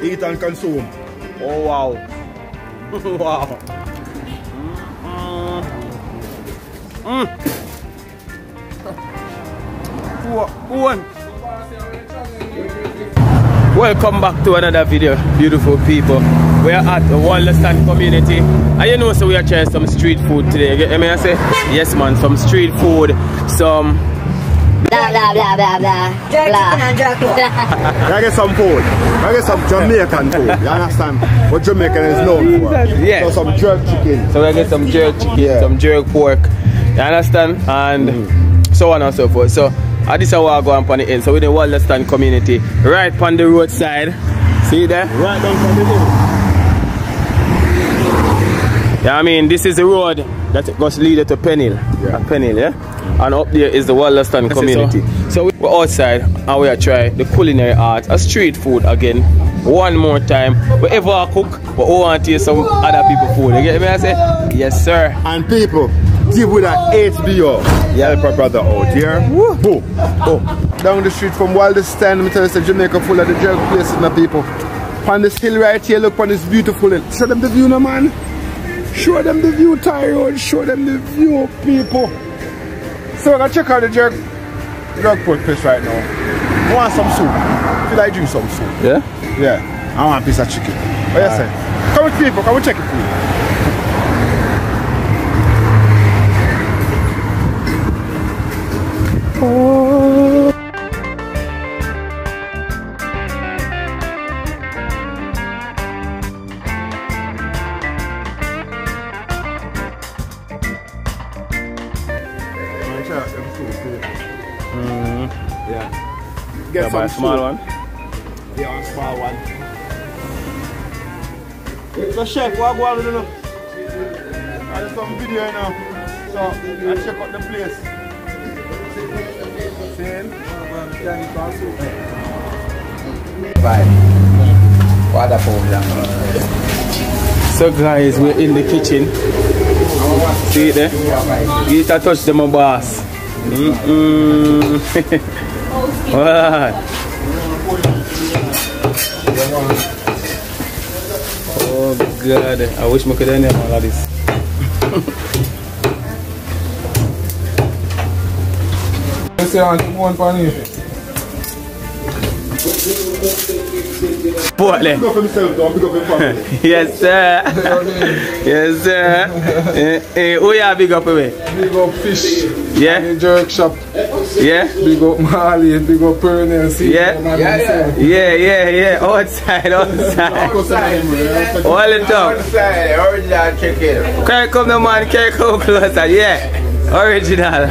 Eat and consume. Oh wow. Wow. Welcome back to another video, beautiful people. We are at the Wallerstand community, and you know, so we are trying some street food today. You get me? I say, yes, man, some street food, some blah blah blah blah blah. I get some food. I get some Jamaican food. You understand? What Jamaican is known for. Yeah. So some jerk chicken. So we get some jerk chicken, some jerk pork. You understand? And so on and so forth. So this is how I go on the end. So we're in the Wallerstand community, right on the roadside. See there? Right down from the hill. Yeah, I mean, this is the road that goes lead to Penhill. Yeah. Penhill, yeah? And up there is the Wallerstand community. So we're outside and we are trying the culinary arts, a street food again. One more time. Wherever I cook, but we want to taste some other people's food. You get me? I say, yes, sir. And people, give with that HBO. Yeah, help our brother out here. Woo. Boom. Oh. Down the street from Wallerstand, let me tell you, it's Jamaica full of the jerk places, my people. On this hill right here, look on this beautiful hill. Show them the view, no man. Show them the view, Tyrone. Show them the view, people. So we're gonna check out the jerk pork place right now. I want some soup. Feel like drink some soup. Yeah? Yeah. I want a piece of chicken. What you say? Come with people, come and check it for you. Yeah. Get some a small one. Yeah, a small one. So chef, what go on with you now? I did some video now. So I check out the place. See? So guys, we're in the kitchen. See it there? Get a touch them, my boss. What? Oh God, I wish I could have done all of this. Portland. Yes, sir. Yes, sir. Who you big up away? Big up Fish. Yeah. And the jerk shop. Yeah. Big up Marley. Big up Pernell. Yeah. Yeah. Outside. All the time. Outside. Original chicken. Can come the man? Can come closer? Yeah. Original.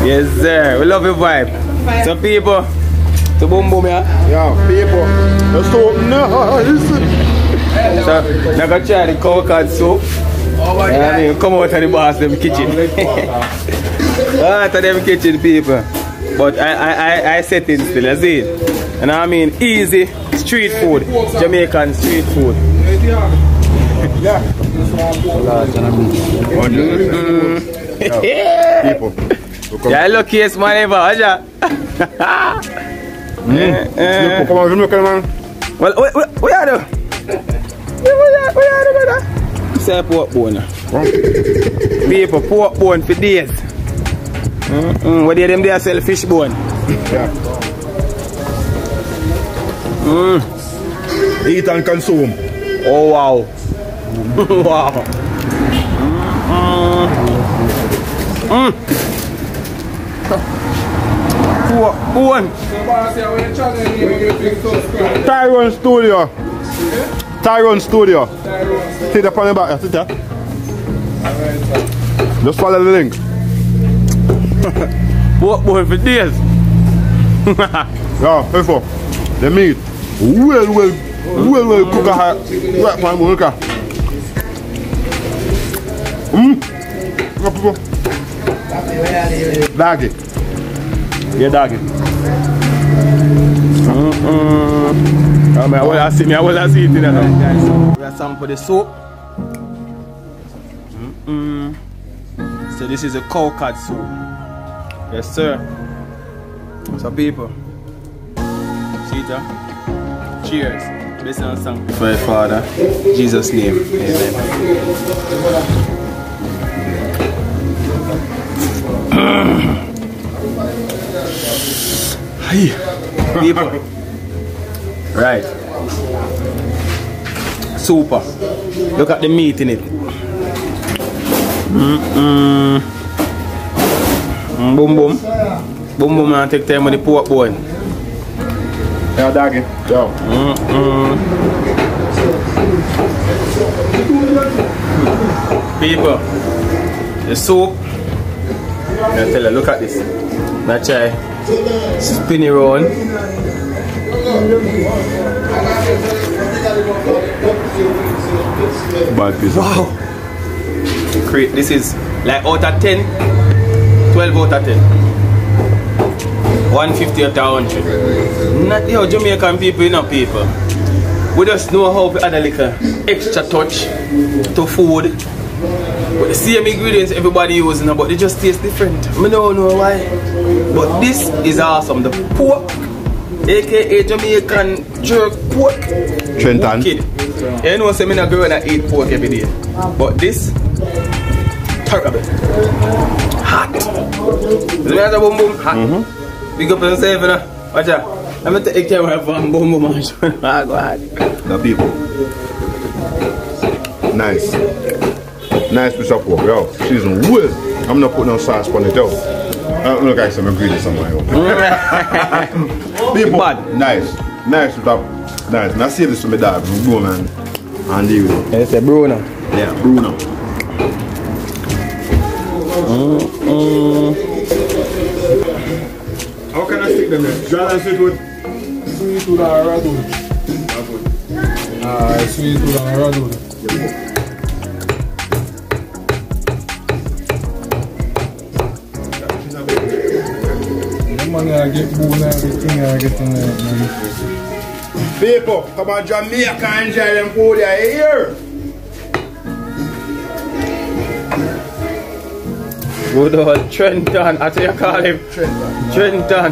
Yes, sir. We love your vibe. So people. So boom boom, yeah? Yeah, people. That's so nice. So, now go try the cow cod soup. Yeah, I mean, come out of the boss, them kitchen. Out of them kitchen, people. But I set in still, you see it? And I mean, easy street food. Jamaican street food. Yeah. People. Yeah, luckiest man ever, Aja. Come on, look at man. Well, what you do? What you do, brother? Say pork bone. People, pork bone for days. What do them there sell fish bone? Yeah. Eat and consume. Oh wow. Wow. Bone. Tyrone Studio. Tyrone Studio. See the on the back. See that? Just follow the link. Pork bone for days. Yeah, before the meat. Well cook a right pan look at. Doggy. Yeah, doggy. I want to see it in there now. We have some for the soup. So this is a cow cod soup. Yes, sir. So people, see it, Cheers. Blessing and sanctify the Father. In Jesus' name. Amen. People. Right. Super. Look at the meat in it. Boom boom. Boom boom and take time with the pork bone. Yeah, doggy. Yo. People, the soup. I tell you, look at this. I try spin it around. Bad piece. Wow. Great. This is like out of 10, 12 out of 10. 150 out of 100. Not yo, Jamaican people, you know people. We just know how to add a little extra touch to food. But the same ingredients everybody using, but they just taste different. I don't know why. But this is awesome. The pork, aka Jamaican jerk pork. Trenton. Kid. You know, I'm not going to eat pork every day. But this, terrible. Hot. Is it a boom boom? Hot. Big up yourself, you know. Watch out. I'm going to take camera from boom boom. Go ahead. The people. Nice. Nice piece of pork, yo. Seasoned well. I'm not putting no sauce on it, yo. I don't look like some ingredients somewhere, yo. People, nice. Nice with that. Nice. Now save this to my dad, Bruno, man. And deal with it. It's a Bruno. Yeah, Bruno. How can I stick them there? John and sweet wood. Sweet wood or radwood? Sweet wood or radwood. Man, I get bone and everything I get in there, man. People, come on Jamaica and enjoy them food here. Good old Trenton, that's what you call him. Trenton.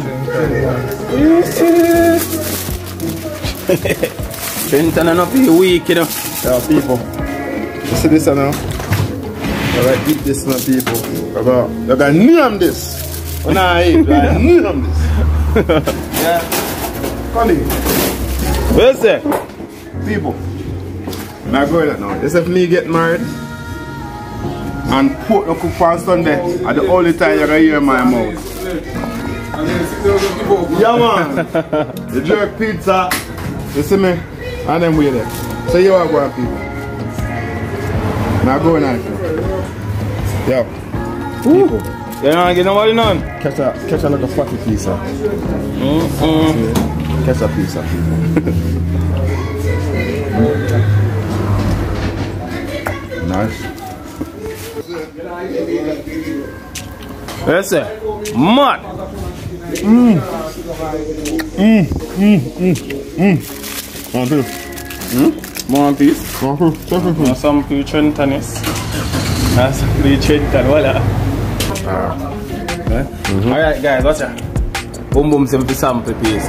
Trenton and up here weak, you know. Yeah, people. You see this now? You gotta eat this now, people. You gotta name this. When I eat, you gotta name this. Yeah. Come in. Where's that? People. I'm going at now. This is me get married. And pork no cook on Sunday. At the only time you're gonna hear my mouth. Yeah man. The jerk pizza. You see me? And then we there. So you are going people. Now going at you. Yeah. People. You're not getting nobody none. Catch a like a fatty pizza. Catch a pizza. Nice. Where's that? Mad. One piece. One piece. One Some for Trentonis. That's for Trenton, voila. Alright guys, watch that. Boom boom simple sample piece.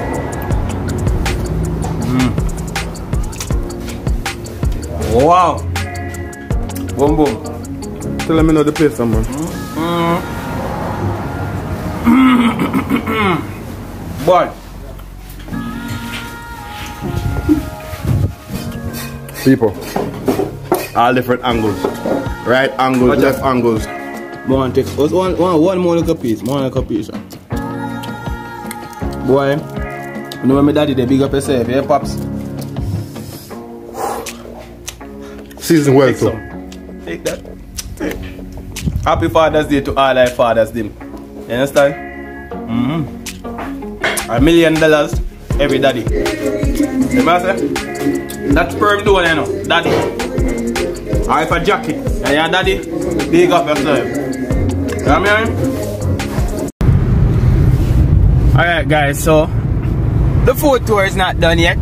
Wow. Boom boom. Tell me know the place someone. Boy. People. All different angles. Right angles, left angles. One take one more little piece. One little piece. Boy. You know when my daddy they big up yourself, yeah pops? Season well too. Take that. Happy Father's Day to all our fathers them. You understand? $1 million every daddy. You know what I'm saying? That's sperm doing, you know. Daddy. Or if a jacket and your daddy, big up yourself. You know what I mean? Alright guys, so the food tour is not done yet.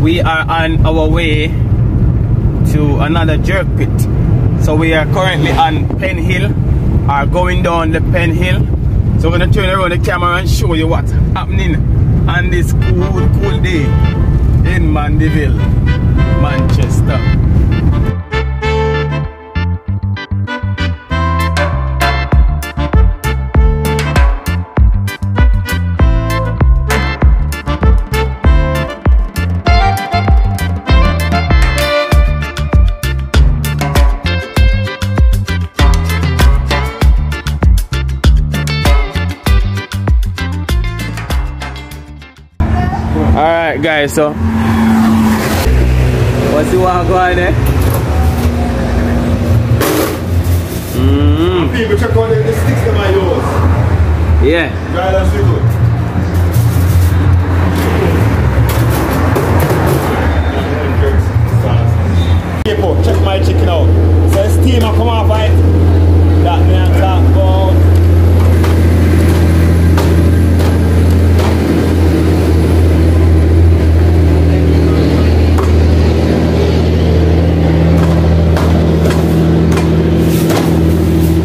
We are on our way to another jerk pit. So we are currently on Pen Hill, or going down the Pen Hill. So we're gonna turn around the camera and show you what's happening on this cool day in Mandeville, Manchester. Alright guys, so what's the one going there? People check out the sticks that I use. Yeah. Dry and sweet good. People, check my chicken out. So the steam will come off right. That me and talk about.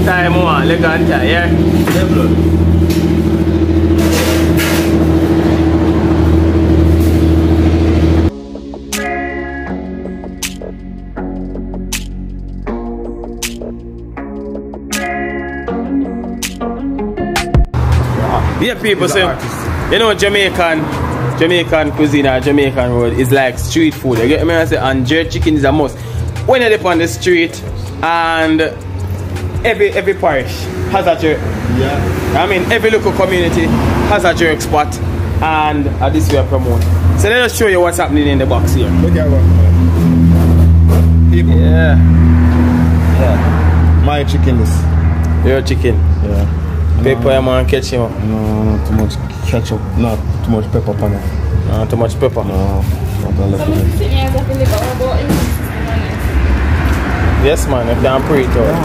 Time one, leg on tie, yeah? Yeah, people say, you know, Jamaican cuisine or Jamaican road is like street food. You get me? I say, and jerk chicken is a must. When you're up on the street and every parish has a jerk. Yeah. I mean, every local community has a jerk spot, and this way I promote. So let us show you what's happening in the box here. Look at what. People. Yeah. My chicken is. Your chicken. Yeah. Pepper, you man catch him up. No, too much ketchup, not too much pepper on it. Not too much pepper. No, not a little bit. Yes man, you can pre it out.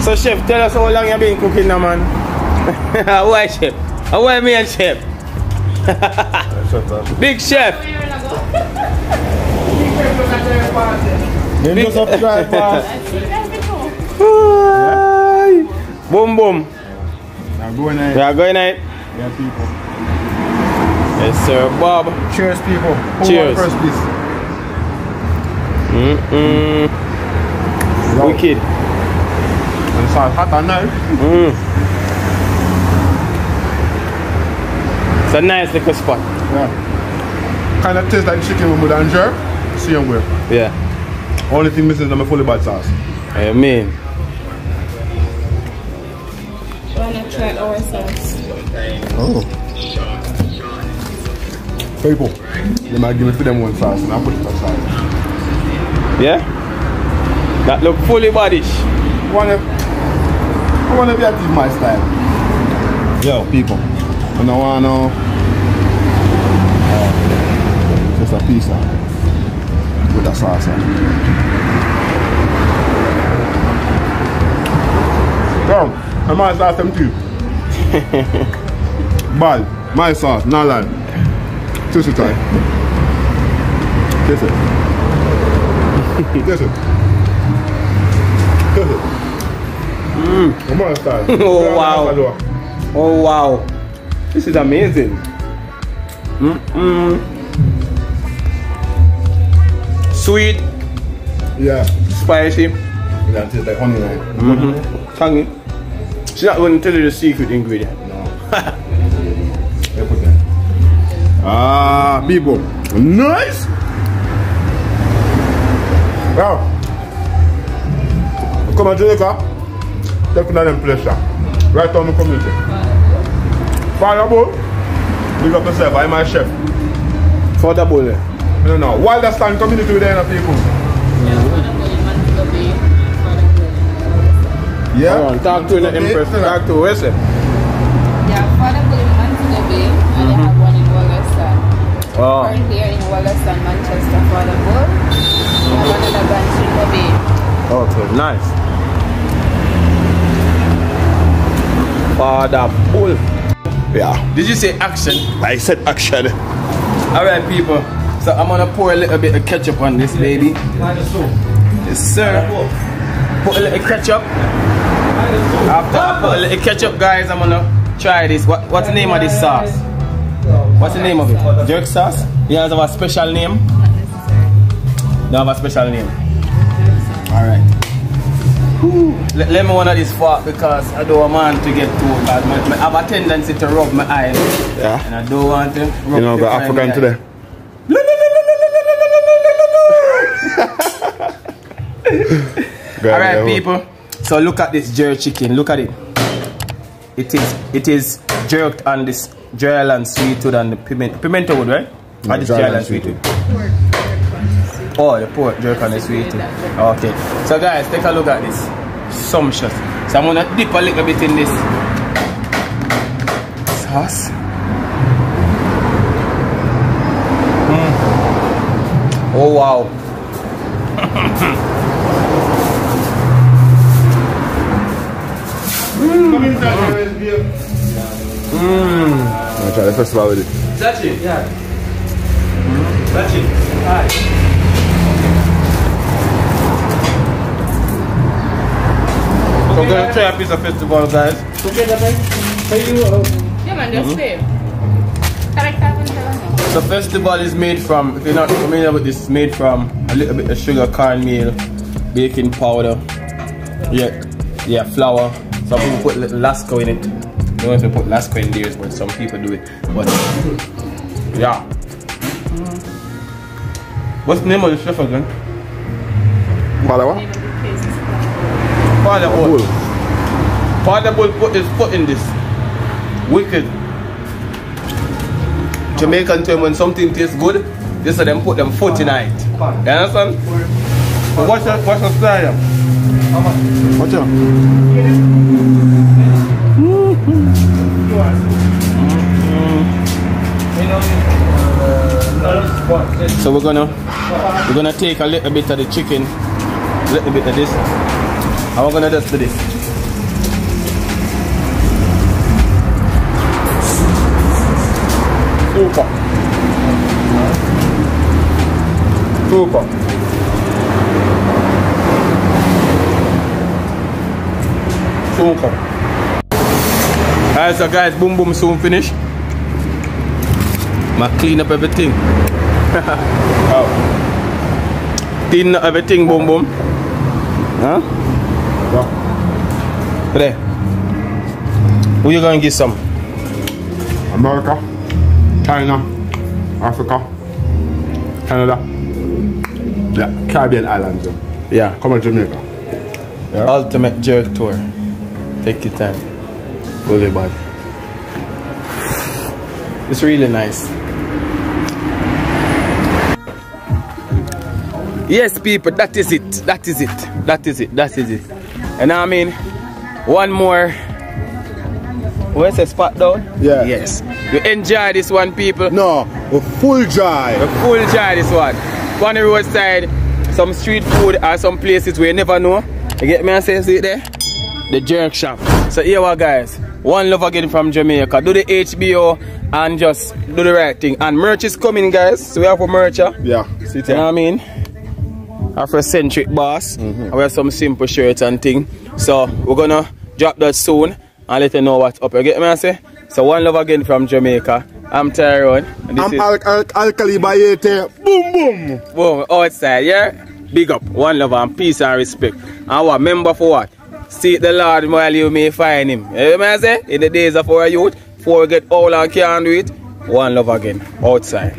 So chef, tell us how long you been cooking now man? Why chef? Why me and chef? Big chef! Big subscribe, Boom boom. Now go night. We are going night. Yeah, people. Yes sir, Bob. Cheers, people. Cheers. First, please. Wicked. And it's hot and nice. It's a nice little spot. Yeah. Kind of tastes like chicken with and jerk. Same way. Yeah. Only thing missing is my fully bad sauce. I mean. Wanna try our sauce? Oh. People, they might give me for them one sauce and I'll put it aside. Yeah? That look fully bodish. I wanna be active my style. Yo, people. I don't wanna just a piece of with the sauce. Come, I might sauce them too. Bad, my sauce, not lie. Taste it, try. Taste it. Taste it. Taste it. Come on, style. Oh wow. Oh wow. This is amazing. Sweet. Yeah. Spicy. Yeah, it tastes like honey, right? Tangy. She's not going to tell you the secret ingredient. No. They put that. Ah, people. Nice! Wow. Come on, Jamaica. Definitely pleasure. Right on the community. Fireball. Big up yourself. I'm my chef. For the bowl. No, no. Wildest land community with the people. Yeah? Come on, talk to the Empress. Talk to where's it? Yeah, affordable in Montego Bay, and they have one in Wollaston. Oh. Currently here in Wollaston, Manchester, affordable. We have another branch in the Bay. Okay, nice. For the bull. Yeah. Did you say action? I said action. Alright people, so I'm gonna pour a little bit of ketchup on this baby. Yes sir. Put a little ketchup. After I put a little ketchup guys, I'm gonna try this. What's the name of this sauce? What's the name of it? Jerk sauce? You guys have a special name? Don't have a special name. Alright. Let me one of this fork because I don't want man to get too bad. I have a tendency to rub my eyes. Yeah. And I don't want to rub you know, the African today. Alright people. So look at this jerk chicken. Look at it. It is jerked on this dry and sweetwood and the pimento wood, right? No, this dry and sweetwood. Oh, the pork jerk and the sweetwood. Okay. So guys, take a look at this. Sumptuous. So I'm gonna dip a little bit in this sauce. Oh wow. I'll try the first one with it. That's it, yeah. That's it. Alright. So we're gonna try a piece of festival, guys. Yeah man, just stay. So festival is made from, if you're not familiar with this, it's made from a little bit of sugar, cornmeal, baking powder, yeah, flour. Some people put little lasco in it. Don't know if they put lasco in theirs, but some people do it. But yeah. What's the name of the chef again? Father what? Father Bull. Father Bull put his foot in this. Wicked. Jamaican term, when something tastes good, they say them put them foot in it. You understand? But what's your style? Watch out. So we're gonna take a little bit of the chicken, a little bit of this, and we're gonna just do this. Super. Super. Super. Alright, so guys, boom boom soon finish. I clean up everything. Oh. Clean up everything, boom boom. Huh? Yeah. There. Who you gonna get some? America, China, Africa, Canada, yeah, Caribbean islands. Yeah. Come on, Jamaica. Yeah. Ultimate jerk tour. Take your time. Fully bad. It's really nice. Yes, people, that is it. That is it. That is it. That is it. And I mean, one more. Where's the spot down? Yeah. Yes. You enjoy this one, people? No, a full dry. A full dry this one. On the roadside, some street food or some places where you never know. You get me? I say, see it there? The jerk shop. So here we guys. One love again from Jamaica. Do the HBO and just do the right thing. And merch is coming, guys. So we have a merch. Yeah. See it, you know what I mean? Afrocentric boss. We have some simple shirts and thing. So we're gonna drop that soon and let you know what's up. You get me? I say? So one love again from Jamaica. I'm Tyrone. And this I'm Alkali Bayete. Boom boom. Boom, outside, yeah? Big up. One love and peace and respect. And what? Remember for what? Seek the Lord while you may find him. You know what I say? In the days of our youth, before we get old and can't do it, one love again. Outside.